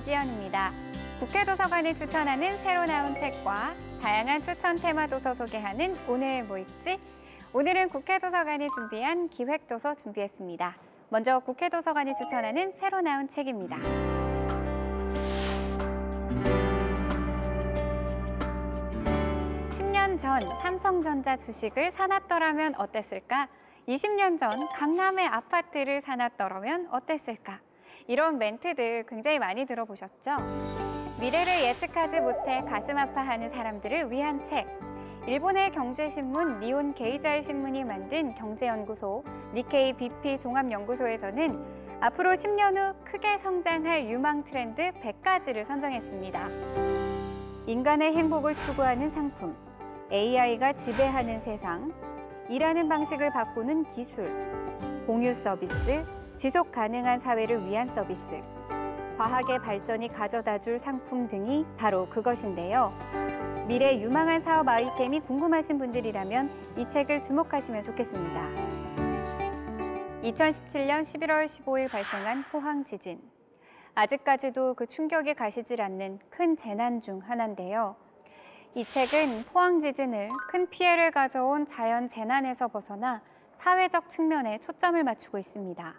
이지연입니다. 국회도서관이 추천하는 새로 나온 책과 다양한 추천 테마 도서 소개하는 오늘 뭐 읽지? 오늘은 국회도서관이 준비한 기획도서 준비했습니다. 먼저 국회도서관이 추천하는 새로 나온 책입니다. 전 삼성전자 주식을 사놨더라면 어땠을까? 20년 전 강남의 아파트를 사놨더라면 어땠을까? 이런 멘트들 굉장히 많이 들어보셨죠? 미래를 예측하지 못해 가슴 아파하는 사람들을 위한 책. 일본의 경제신문 니혼 게이자이 신문이 만든 경제연구소 니케이 BP 종합연구소에서는 앞으로 10년 후 크게 성장할 유망 트렌드 100가지를 선정했습니다. 인간의 행복을 추구하는 상품, AI가 지배하는 세상, 일하는 방식을 바꾸는 기술, 공유 서비스, 지속 가능한 사회를 위한 서비스, 과학의 발전이 가져다줄 상품 등이 바로 그것인데요. 미래 유망한 사업 아이템이 궁금하신 분들이라면 이 책을 주목하시면 좋겠습니다. 2017년 11월 15일 발생한 포항 지진. 아직까지도 그 충격이 가시질 않는 큰 재난 중 하나인데요. 이 책은 포항 지진을 큰 피해를 가져온 자연 재난에서 벗어나 사회적 측면에 초점을 맞추고 있습니다.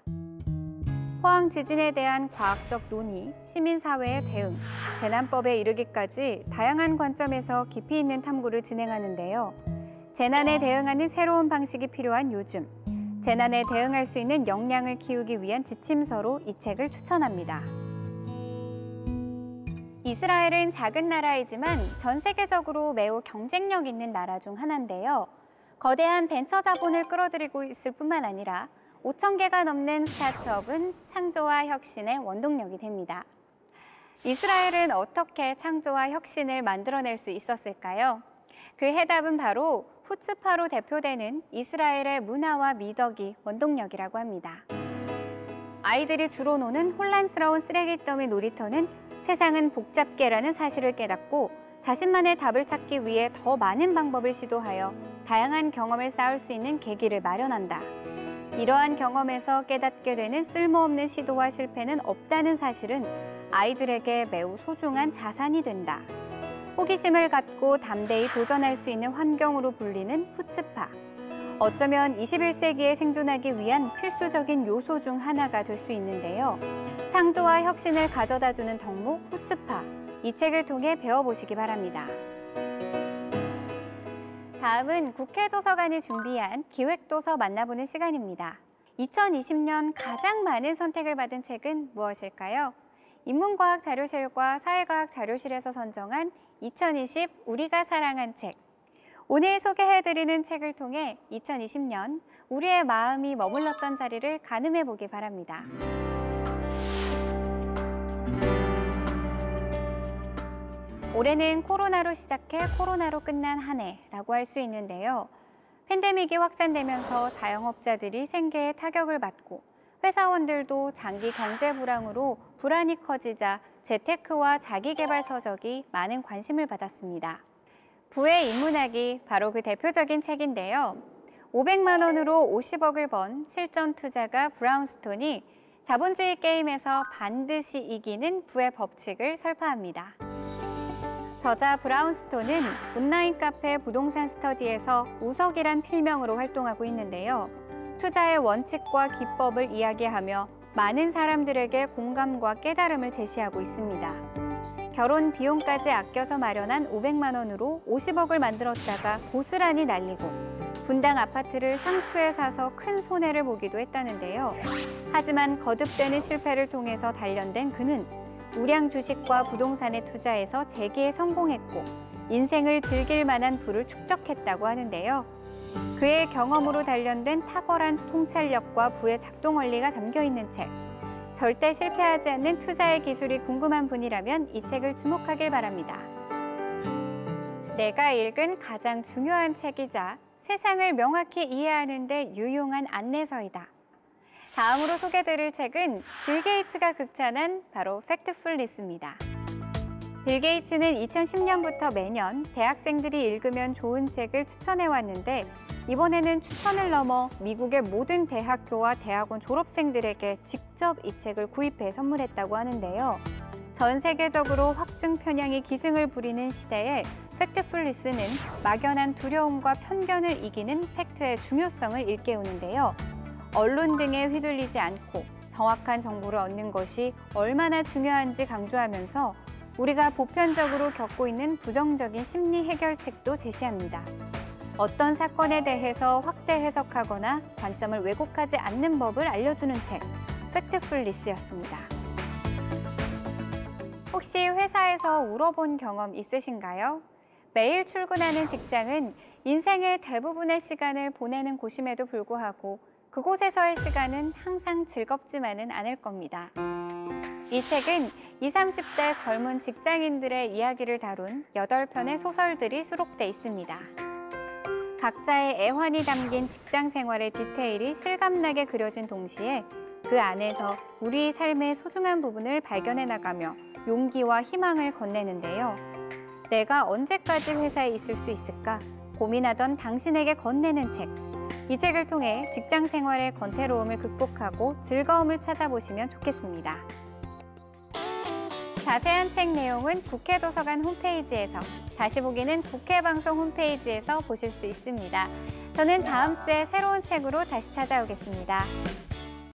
포항 지진에 대한 과학적 논의, 시민사회의 대응, 재난법에 이르기까지 다양한 관점에서 깊이 있는 탐구를 진행하는데요. 재난에 대응하는 새로운 방식이 필요한 요즘, 재난에 대응할 수 있는 역량을 키우기 위한 지침서로 이 책을 추천합니다. 이스라엘은 작은 나라이지만 전 세계적으로 매우 경쟁력 있는 나라 중 하나인데요. 거대한 벤처 자본을 끌어들이고 있을 뿐만 아니라 5,000개가 넘는 스타트업은 창조와 혁신의 원동력이 됩니다. 이스라엘은 어떻게 창조와 혁신을 만들어낼 수 있었을까요? 그 해답은 바로 후츠파로 대표되는 이스라엘의 문화와 미덕이 원동력이라고 합니다. 아이들이 주로 노는 혼란스러운 쓰레기 더미 놀이터는 세상은 복잡게라는 사실을 깨닫고 자신만의 답을 찾기 위해 더 많은 방법을 시도하여 다양한 경험을 쌓을 수 있는 계기를 마련한다. 이러한 경험에서 깨닫게 되는 쓸모없는 시도와 실패는 없다는 사실은 아이들에게 매우 소중한 자산이 된다. 호기심을 갖고 담대히 도전할 수 있는 환경으로 불리는 후츠파. 어쩌면 21세기에 생존하기 위한 필수적인 요소 중 하나가 될 수 있는데요. 창조와 혁신을 가져다주는 덕목 후츠파. 이 책을 통해 배워보시기 바랍니다. 다음은 국회도서관이 준비한 기획도서 만나보는 시간입니다. 2020년 가장 많은 선택을 받은 책은 무엇일까요? 인문과학 자료실과 사회과학 자료실에서 선정한 2020 우리가 사랑한 책. 오늘 소개해드리는 책을 통해 2020년 우리의 마음이 머물렀던 자리를 가늠해보기 바랍니다. 올해는 코로나로 시작해 코로나로 끝난 한 해라고 할 수 있는데요. 팬데믹이 확산되면서 자영업자들이 생계에 타격을 받고 회사원들도 장기 경제 불황으로 불안이 커지자 재테크와 자기개발 서적이 많은 관심을 받았습니다. 부의 인문학이 바로 그 대표적인 책인데요. 500만 원으로 50억을 번 실전 투자가 브라운스톤이 자본주의 게임에서 반드시 이기는 부의 법칙을 설파합니다. 저자 브라운스톤은 온라인 카페 부동산 스터디에서 우석이란 필명으로 활동하고 있는데요. 투자의 원칙과 기법을 이야기하며 많은 사람들에게 공감과 깨달음을 제시하고 있습니다. 결혼 비용까지 아껴서 마련한 500만 원으로 50억을 만들었다가 고스란히 날리고 분당 아파트를 상투에 사서 큰 손해를 보기도 했다는데요. 하지만 거듭되는 실패를 통해서 단련된 그는 우량 주식과 부동산에 투자해서 재기에 성공했고 인생을 즐길 만한 부를 축적했다고 하는데요. 그의 경험으로 단련된 탁월한 통찰력과 부의 작동 원리가 담겨 있는 책. 절대 실패하지 않는 투자의 기술이 궁금한 분이라면 이 책을 주목하길 바랍니다. 내가 읽은 가장 중요한 책이자 세상을 명확히 이해하는 데 유용한 안내서이다. 다음으로 소개드릴 책은 빌 게이츠가 극찬한 바로 팩트풀리스입니다. 빌 게이츠는 2010년부터 매년 대학생들이 읽으면 좋은 책을 추천해왔는데 이번에는 추천을 넘어 미국의 모든 대학교와 대학원 졸업생들에게 직접 이 책을 구입해 선물했다고 하는데요. 전 세계적으로 확증 편향이 기승을 부리는 시대에 팩트풀리스는 막연한 두려움과 편견을 이기는 팩트의 중요성을 일깨우는데요. 언론 등에 휘둘리지 않고 정확한 정보를 얻는 것이 얼마나 중요한지 강조하면서 우리가 보편적으로 겪고 있는 부정적인 심리 해결책도 제시합니다. 어떤 사건에 대해서 확대 해석하거나 관점을 왜곡하지 않는 법을 알려주는 책, 팩트풀리스였습니다. 혹시 회사에서 울어본 경험 있으신가요? 매일 출근하는 직장은 인생의 대부분의 시간을 보내는 곳임에도 불구하고 그곳에서의 시간은 항상 즐겁지만은 않을 겁니다. 이 책은 20, 30대 젊은 직장인들의 이야기를 다룬 8편의 소설들이 수록돼 있습니다. 각자의 애환이 담긴 직장 생활의 디테일이 실감나게 그려진 동시에 그 안에서 우리 삶의 소중한 부분을 발견해 나가며 용기와 희망을 건네는데요. 내가 언제까지 회사에 있을 수 있을까 고민하던 당신에게 건네는 책. 이 책을 통해 직장 생활의 권태로움을 극복하고 즐거움을 찾아보시면 좋겠습니다. 자세한 책 내용은 국회도서관 홈페이지에서, 다시 보기는 국회방송 홈페이지에서 보실 수 있습니다. 저는 다음 주에 새로운 책으로 다시 찾아오겠습니다.